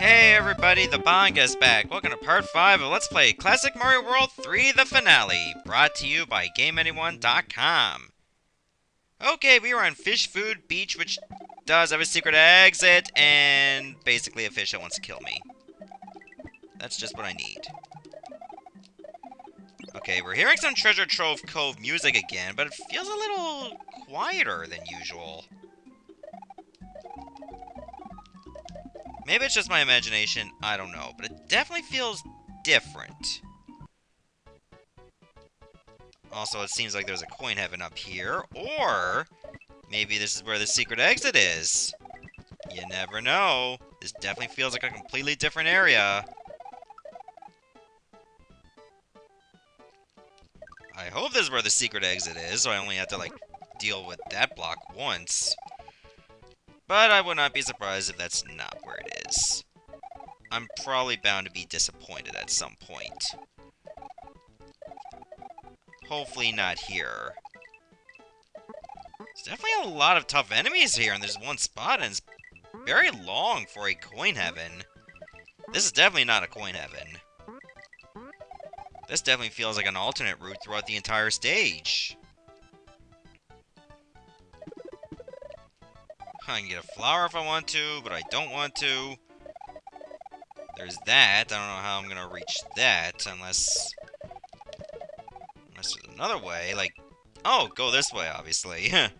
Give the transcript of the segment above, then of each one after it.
Hey everybody, the Banga's back. Welcome to part 5 of Let's Play Classic Mario World 3 The Finale, brought to you by GameAnyone.com. Okay, we are on Fish Food Beach, which does have a secret exit, and basically a fish that wants to kill me. That's just what I need. Okay, we're hearing some Treasure Trove Cove music again, but it feels a little quieter than usual. Maybe it's just my imagination, I don't know, but it definitely feels different. Also, it seems like there's a coin heaven up here, or maybe this is where the secret exit is. You never know. This definitely feels like a completely different area. I hope this is where the secret exit is, so I only have to, like, deal with that block once. But I would not be surprised if that's not where it is. I'm probably bound to be disappointed at some point. Hopefully not here. There's definitely a lot of tough enemies here, and there's one spot, and it's very long for a coin heaven. This is definitely not a coin heaven. This definitely feels like an alternate route throughout the entire stage. I can get a flower if I want to, but I don't want to. There's that. I don't know how I'm gonna reach that unless there's another way. Like, oh, go this way, obviously. Why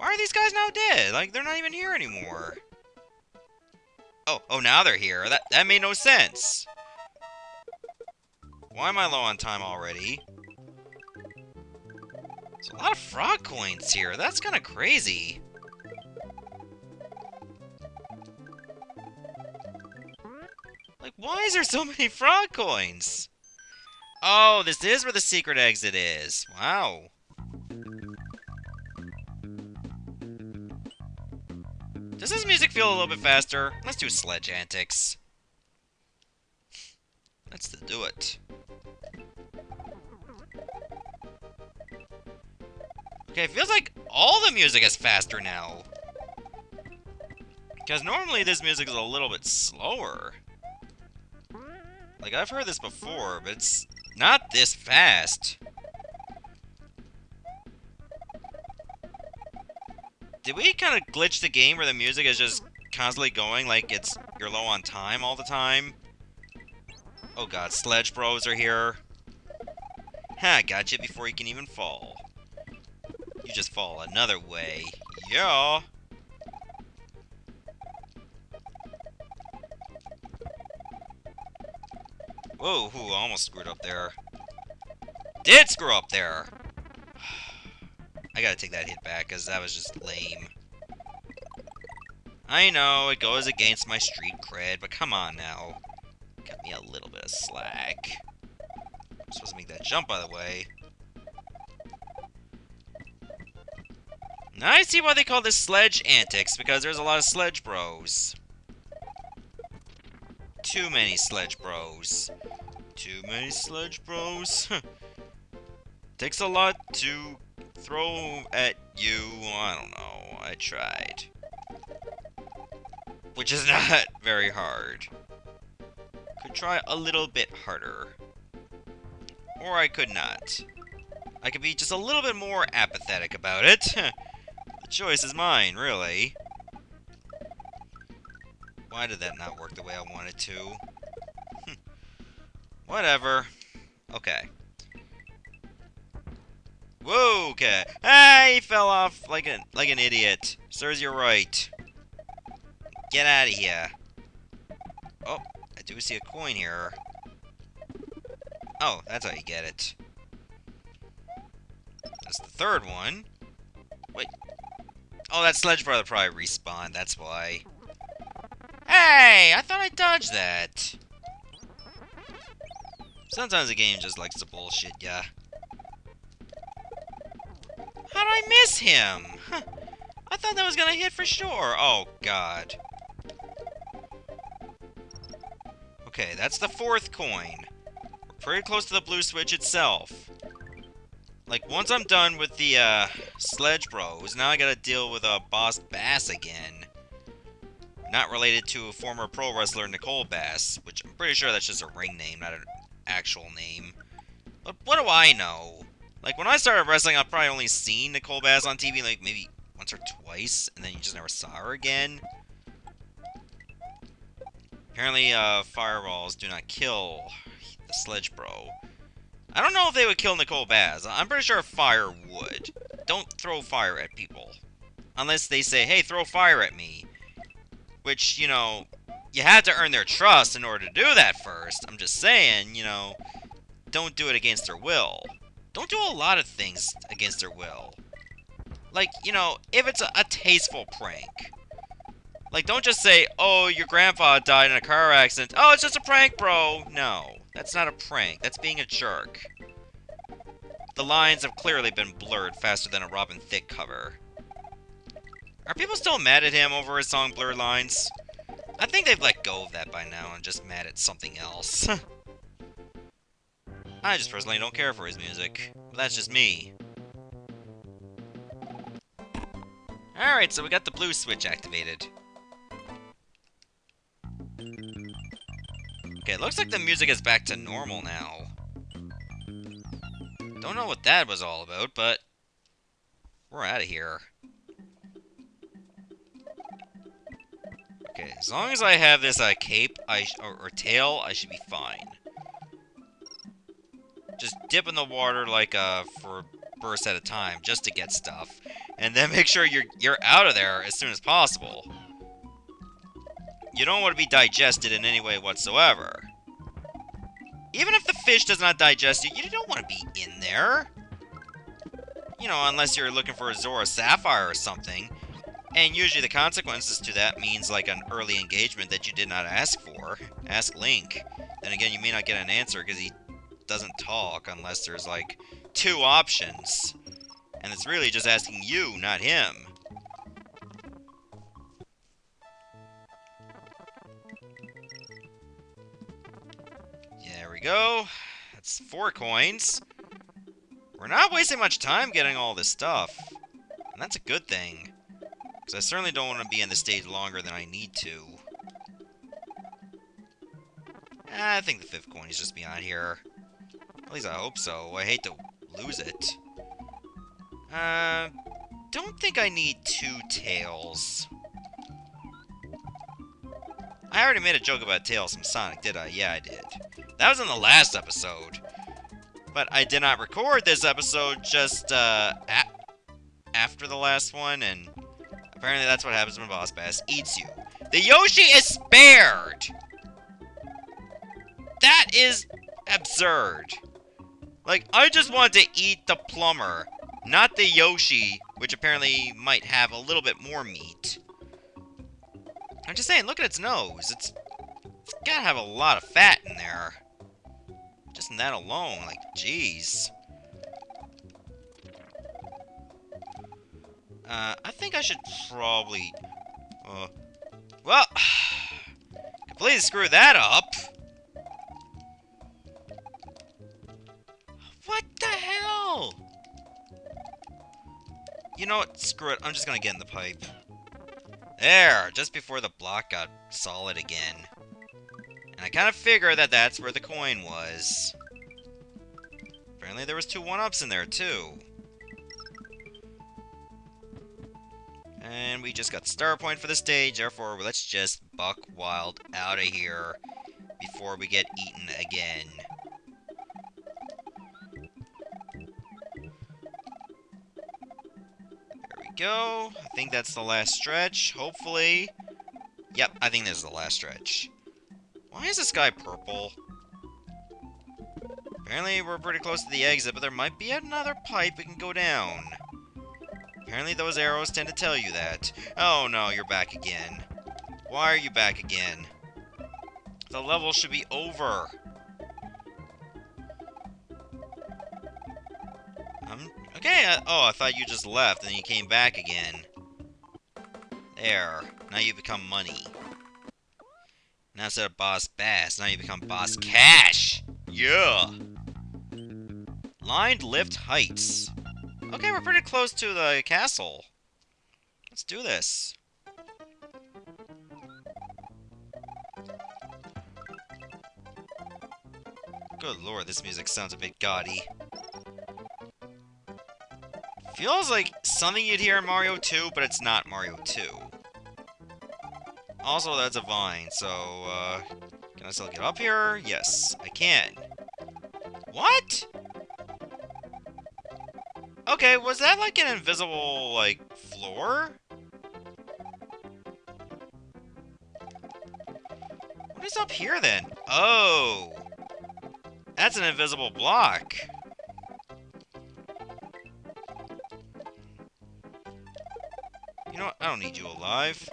are these guys now dead? Like, they're not even here anymore. Oh, now they're here. That made no sense. Why am I low on time already? There's a lot of frog coins here. That's kind of crazy. Like, why is there so many frog coins? Oh, this is where the secret exit is. Wow. Does this music feel a little bit faster? Let's do Sledge Antics. Let's do it. Okay, it feels like all the music is faster now. Because normally this music is a little bit slower. Like, I've heard this before, but it's not this fast. Did we kind of glitch the game where the music is just constantly going like you're low on time all the time? Oh god, Sledge Bros are here. Ha, got you before you can even fall. You just fall another way. Yeah. Whoa, I almost screwed up there. Did screw up there! I gotta take that hit back, because that was just lame. I know, it goes against my street cred, but come on now. Cut me a little bit of slack. I'm supposed to make that jump, by the way. Now I see why they call this Sledge Antics, because there's a lot of Sledge Bros. Too many Sledge Bros. Too many Sledge Bros. Takes a lot to throw at you. I don't know. I tried. Which is not very hard. Could try a little bit harder. Or I could not. I could be just a little bit more apathetic about it. The choice is mine, really. Why did that not work the way I wanted to? Whatever. Okay. Whoa, okay. Ah, he fell off like an idiot. Sirs, you're right. Get out of here. Oh, I do see a coin here. Oh, that's how you get it. That's the third one. Wait. Oh, that Sledge Brother probably respawned, that's why. Hey! I thought I dodged that. Sometimes the game just likes to bullshit ya. How did I miss him? Huh. I thought that was gonna hit for sure. Oh, God. Okay, that's the fourth coin. We're pretty close to the blue switch itself. Like, once I'm done with the, Sledge Bros, now I gotta deal with, Boss Bass again. not related to a former pro wrestler Nicole Bass, which I'm pretty sure that's just a ring name, not an actual name. But what do I know? Like, when I started wrestling, I've probably only seen Nicole Bass on TV, like, maybe once or twice, and then you just never saw her again. Apparently, fireballs do not kill the Sledge Bro. I don't know if they would kill Nicole Bass. I'm pretty sure fire would. Don't throw fire at people. Unless they say, hey, throw fire at me. Which, you know, you have to earn their trust in order to do that first. I'm just saying, you know, don't do it against their will. Don't do a lot of things against their will. Like, you know, if it's a tasteful prank. Like, don't just say, oh, your grandpa died in a car accident. Oh, it's just a prank, bro. No, that's not a prank. That's being a jerk. The lines have clearly been blurred faster than a Robin Thicke cover. Are people still mad at him over his song Blurred Lines? I think they've let go of that by now and just mad at something else. I just personally don't care for his music. But that's just me. Alright, so we got the blue switch activated. Okay, it looks like the music is back to normal now. Don't know what that was all about, but we're out of here. Okay, as long as I have this cape or tail, I should be fine. Just dip in the water like for bursts at a time, just to get stuff, and then make sure you're out of there as soon as possible. You don't want to be digested in any way whatsoever. Even if the fish does not digest you, you don't want to be in there. You know, unless you're looking for a Zora Sapphire or something. And usually the consequences to that means like an early engagement that you did not ask for. Ask Link. Then again, you may not get an answer because he doesn't talk unless there's like 2 options. And it's really just asking you, not him. There we go. That's 4 coins. We're not wasting much time getting all this stuff. And that's a good thing. Because I certainly don't want to be in the stage longer than I need to. I think the 5th coin is just beyond here. At least I hope so. I hate to lose it. Don't think I need 2 tails. I already made a joke about Tails from Sonic, did I? Yeah, I did. That was in the last episode. But I did not record this episode just, after the last one, and apparently that's what happens when Boss Bass eats you. The Yoshi is spared! That is absurd. Like, I just want to eat the plumber, not the Yoshi, which apparently might have a little bit more meat. I'm just saying, look at its nose. It's gotta have a lot of fat in there. Just in that alone, like, jeez. I think I should probably... well, completely screw that up. What the hell? You know what? Screw it. I'm just gonna get in the pipe. There, just before the block got solid again. And I kind of figured that that's where the coin was. Apparently there was 2 1-ups in there, too. And we just got star point for the stage, therefore let's just buck wild out of here before we get eaten again. There we go. I think that's the last stretch, hopefully. Yep, I think this is the last stretch. Why is this guy purple? Apparently we're pretty close to the exit, but there might be another pipe we can go down. Apparently those arrows tend to tell you that. Oh no, you're back again. Why are you back again? The level should be over. Okay, oh, I thought you just left and then you came back again. There, now you become money. Now instead of Boss Bass, now you become Boss Cash! Yeah! Lined Lift Heights. Okay, we're pretty close to the castle. Let's do this. Good lord, this music sounds a bit gaudy. Feels like something you'd hear in Mario 2, but it's not Mario 2. Also, that's a vine, so, can I still get up here? Yes, I can. What? Okay, was that like an invisible, like, floor? What is up here, then? Oh! That's an invisible block. You know what? I don't need you alive.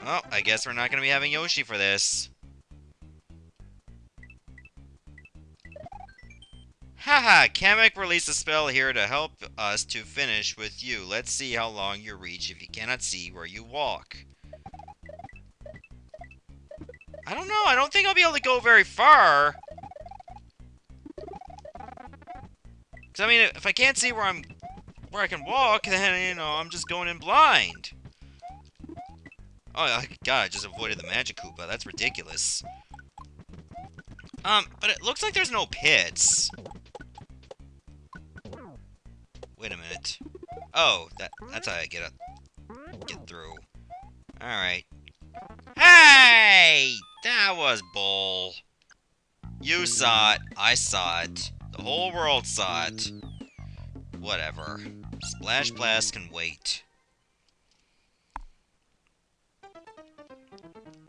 Well, I guess we're not going to be having Yoshi for this. Haha, Kamek released a spell here to help us to finish with you. Let's see how long you reach if you cannot see where you walk. I don't know, I don't think I'll be able to go very far. Cause I mean, if I can't see where I can walk, then, you know, I'm just going in blind. Oh, God, I just avoided the Magikoopa. That's ridiculous. But it looks like there's no pits. Wait a minute. Oh, that's how I get through. Alright. Hey! That was bull. You saw it. I saw it. The whole world saw it. Whatever. LashBlast can wait.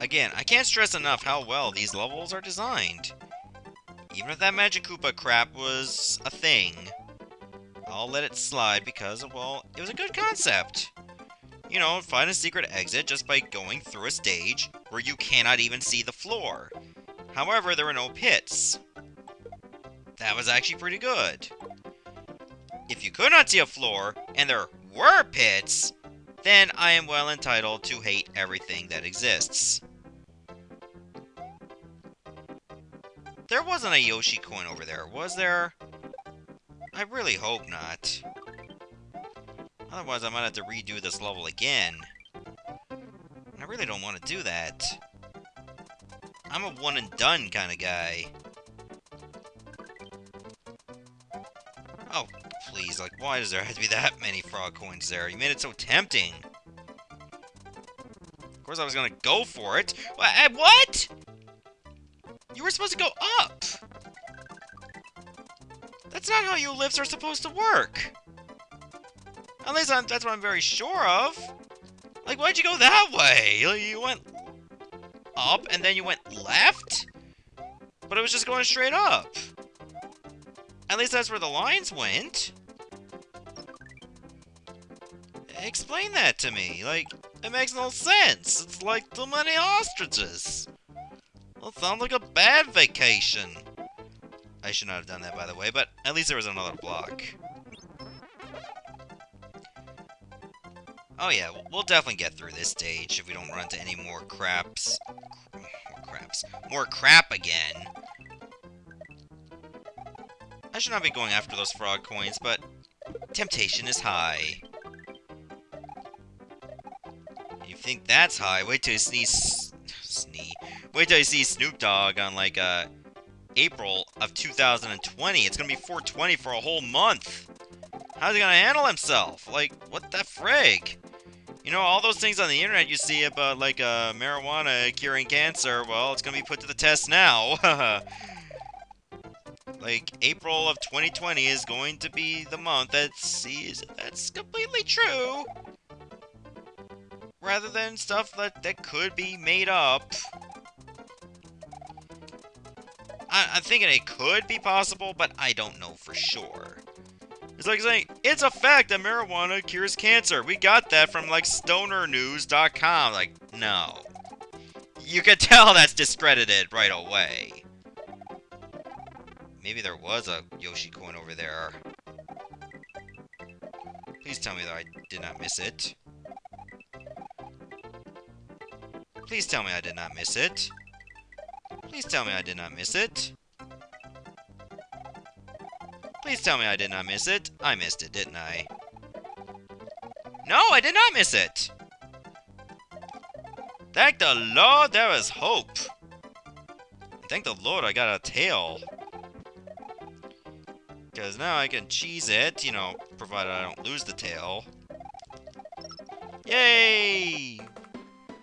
Again, I can't stress enough how well these levels are designed. Even if that Magikoopa crap was a thing, I'll let it slide because, well, it was a good concept. You know, find a secret exit just by going through a stage where you cannot even see the floor. However, there were no pits. That was actually pretty good. If you could not see a floor, and there were pits, then I am well entitled to hate everything that exists. There wasn't a Yoshi coin over there, was there? I really hope not. Otherwise, I might have to redo this level again. And I really don't want to do that. I'm a one and done kind of guy. Oh, please, like, why does there have to be that many frog coins there? You made it so tempting. Of course I was gonna go for it. What? You were supposed to go up! That's not how lifts are supposed to work! At least that's what I'm very sure of! Like, why'd you go that way? You went up, and then you went left? But it was just going straight up. At least that's where the lines went. Explain that to me. Like, it makes no sense. It's like too many ostriches. Well, it sounds like a bad vacation. I should not have done that, by the way, but at least there was another block. Oh yeah, we'll definitely get through this stage if we don't run into any more craps. More crap again. I should not be going after those frog coins, but temptation is high. You think that's high? Wait till you Wait till you see Snoop Dogg on, like, April of 2020. It's gonna be 420 for a whole month. How's he gonna handle himself? Like, what the frig? You know, all those things on the internet you see about, like, marijuana curing cancer, well, it's gonna be put to the test now. Like, April of 2020 is going to be the month that sees if that's completely true. Rather than stuff that could be made up. I'm thinking it could be possible, but I don't know for sure. It's like saying, it's a fact that marijuana cures cancer. We got that from, like, stonernews.com. Like, no. You can tell that's discredited right away. Maybe there was a Yoshi coin over there. Please tell me that I did not miss it. Please tell me I did not miss it. Please tell me I did not miss it. Please tell me I did not miss it. I missed it, didn't I? No, I did not miss it! Thank the Lord there is hope! Thank the Lord I got a tail. Because now I can cheese it, you know, provided I don't lose the tail. Yay!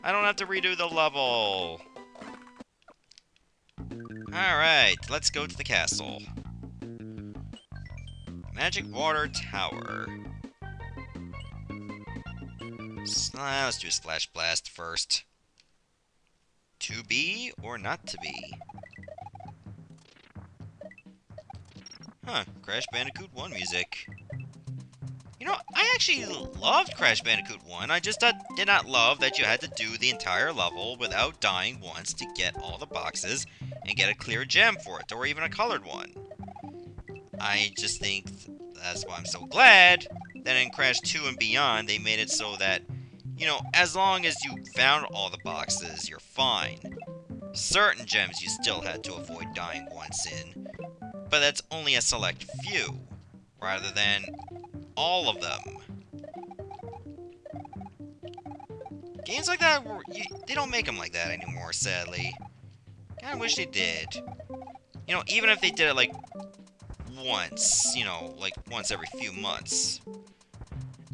I don't have to redo the level. Alright, let's go to the castle. Magic Water Tower. Let's do a LashBlast first. To be or not to be? Huh, Crash Bandicoot 1 music. You know, I actually loved Crash Bandicoot 1, I just did not love that you had to do the entire level without dying once to get all the boxes and get a clear gem for it, or even a colored one. I just think that's why I'm so glad that in Crash 2 and beyond, they made it so that, you know, as long as you found all the boxes, you're fine. Certain gems you still had to avoid dying once in, but that's only a select few, rather than all of them. Games like that, they don't make them like that anymore, sadly. Kinda wish they did. You know, even if they did it, like, once, you know, like, once every few months.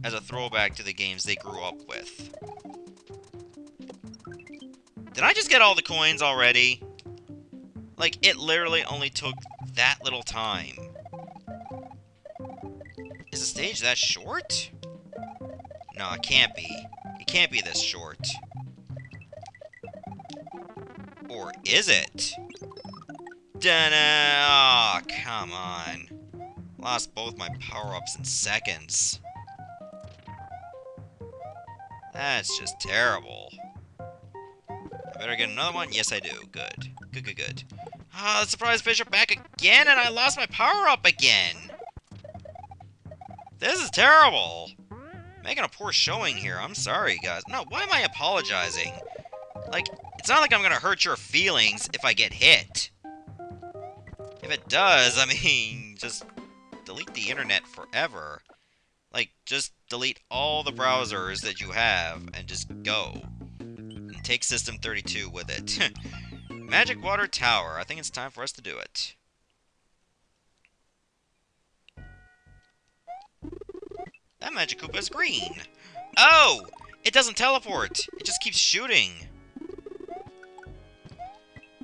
As a throwback to the games they grew up with. Did I just get all the coins already? Like, it literally only took that little time. Is the stage that short? No, it can't be. It can't be this short. Or is it? Da-da! Oh, come on. Lost both my power-ups in seconds. That's just terrible. I better get another one? Yes, I do. Good. Good, good, good. Ah, the surprise fish are back again, and I lost my power-up again! This is terrible! Making a poor showing here. I'm sorry, guys. No, why am I apologizing? Like, it's not like I'm gonna hurt your feelings if I get hit. If it does, I mean, just delete the internet forever. Like, just delete all the browsers that you have and just go. And take System 32 with it. Magic Water Tower. I think it's time for us to do it. That Magikoopa is green. Oh! It doesn't teleport. It just keeps shooting.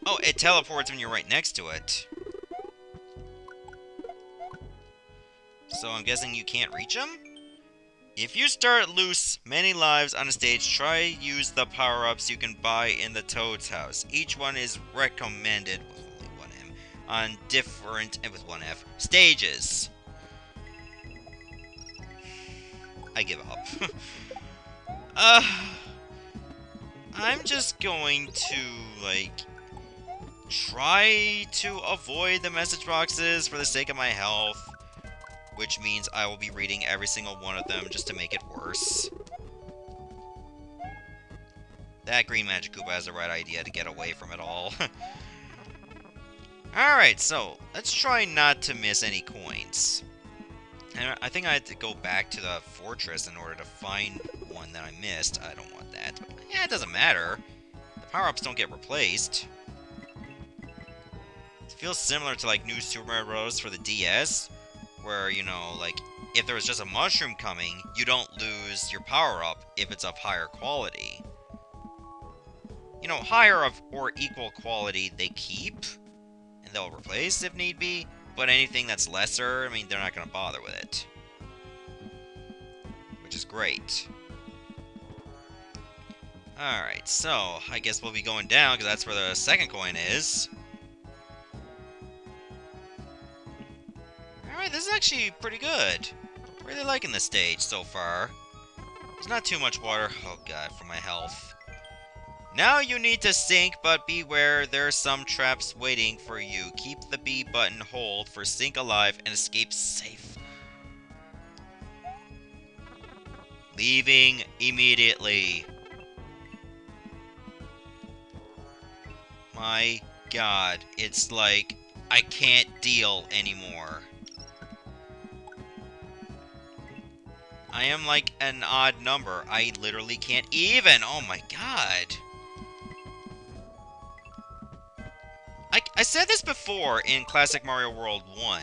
Oh, it teleports when you're right next to it. So I'm guessing you can't reach him? If you start loose many lives on a stage, try use the power-ups you can buy in the Toad's house. Each one is recommended, with only one M, on different, and with one F, stages. I give up. I'm just going to, like, try to avoid the message boxes for the sake of my health. Which means I will be reading every single one of them just to make it worse. That green Magikoopa has the right idea to get away from it all. Alright, so let's try not to miss any coins. And I think I had to go back to the fortress in order to find one that I missed. I don't want that. But yeah, it doesn't matter. The power-ups don't get replaced. It feels similar to like New Super Mario Bros. For the DS. Where, you know, like, if there was just a mushroom coming, you don't lose your power-up if it's of higher quality. You know, higher of or equal quality they keep, and they'll replace if need be, but anything that's lesser, I mean, they're not going to bother with it. Which is great. Alright, so, I guess we'll be going down, because that's where the second coin is. Alright, this is actually pretty good. Really liking this stage so far. There's not too much water. Oh god, for my health. Now you need to sink, but beware, there are some traps waiting for you. Keep the B button hold for sink alive and escape safe. Leaving immediately. My god, it's like I can't deal anymore. I am like an odd number. I literally can't even. Oh my god. I said this before in Classic Mario World 1,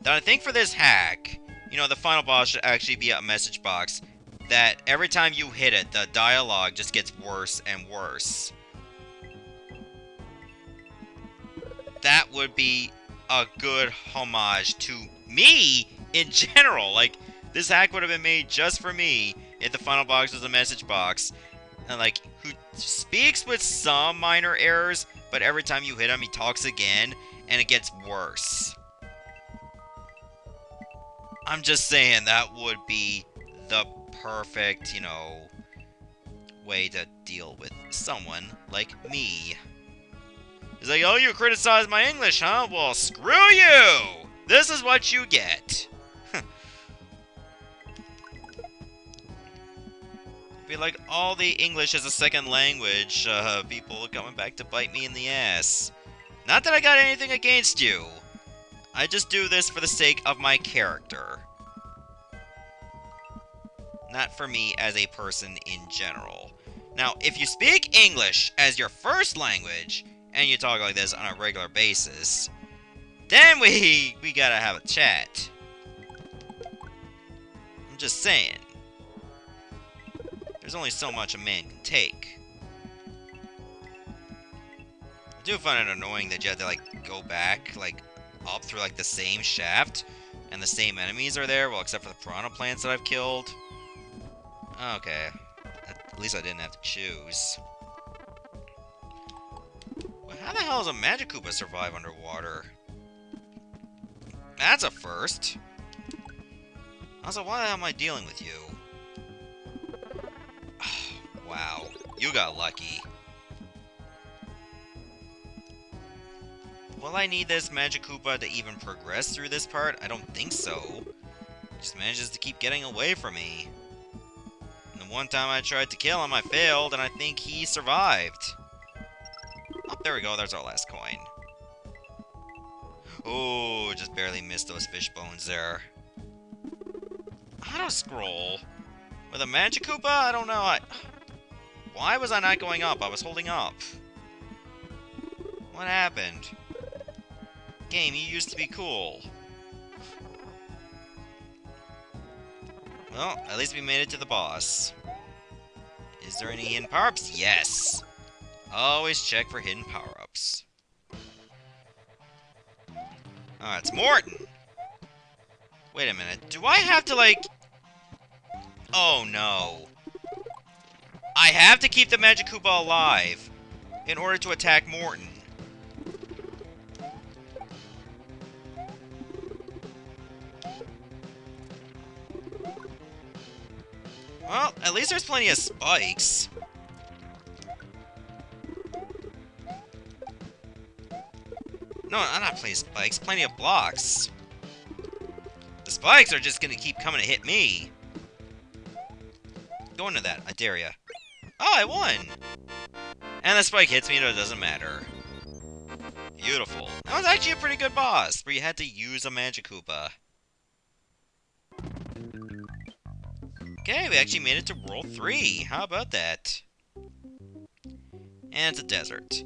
that I think for this hack, you know, the final boss should actually be a message box that every time you hit it, the dialogue just gets worse and worse. That would be a good homage to me in general. Like, this hack would have been made just for me if the final box was a message box. And, like, who speaks with some minor errors, but every time you hit him, he talks again, and it gets worse. I'm just saying that would be the perfect, you know, way to deal with someone like me. He's like, oh, you criticize my English, huh? Well, screw you! This is what you get. Be like, all the English as a second language, people coming back to bite me in the ass. Not that I got anything against you. I just do this for the sake of my character. Not for me as a person in general. Now, if you speak English as your first language, and you talk like this on a regular basis, then we gotta have a chat. I'm just saying. There's only so much a man can take. I do find it annoying that you have to, like, go back, like, up through, like, the same shaft, and the same enemies are there, well, except for the piranha plants that I've killed. Okay. At least I didn't have to choose. Well, how the hell does a Magikoopa survive underwater? That's a first. Also, why the hell am I dealing with you? Wow, you got lucky. Will I need this Magikoopa to even progress through this part? I don't think so. He just manages to keep getting away from me. And the one time I tried to kill him, I failed, and I think he survived. Oh, there we go, there's our last coin. Oh, just barely missed those fish bones there. Auto-scroll? With a Magikoopa? I don't know, Why was I not going up? I was holding up. What happened? Game, you used to be cool. Well, at least we made it to the boss. Is there any hidden power-ups? Yes! Always check for hidden power-ups. Oh, it's Morton! Wait a minute. Do I have to, like... Oh, no. I have to keep the Magikoopa alive in order to attack Morton. Well, at least there's plenty of spikes. No, I'm not plenty of spikes. Plenty of blocks. The spikes are just gonna keep coming to hit me. Go into that. I dare ya. Oh, I won! And the spike hits me, but it doesn't matter. Beautiful. That was actually a pretty good boss, where you had to use a Magikoopa. Okay, we actually made it to World 3. How about that? And it's a desert.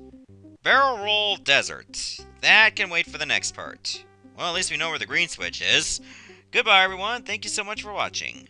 Barrel Roll Desert. That can wait for the next part. Well, at least we know where the green switch is. Goodbye, everyone. Thank you so much for watching.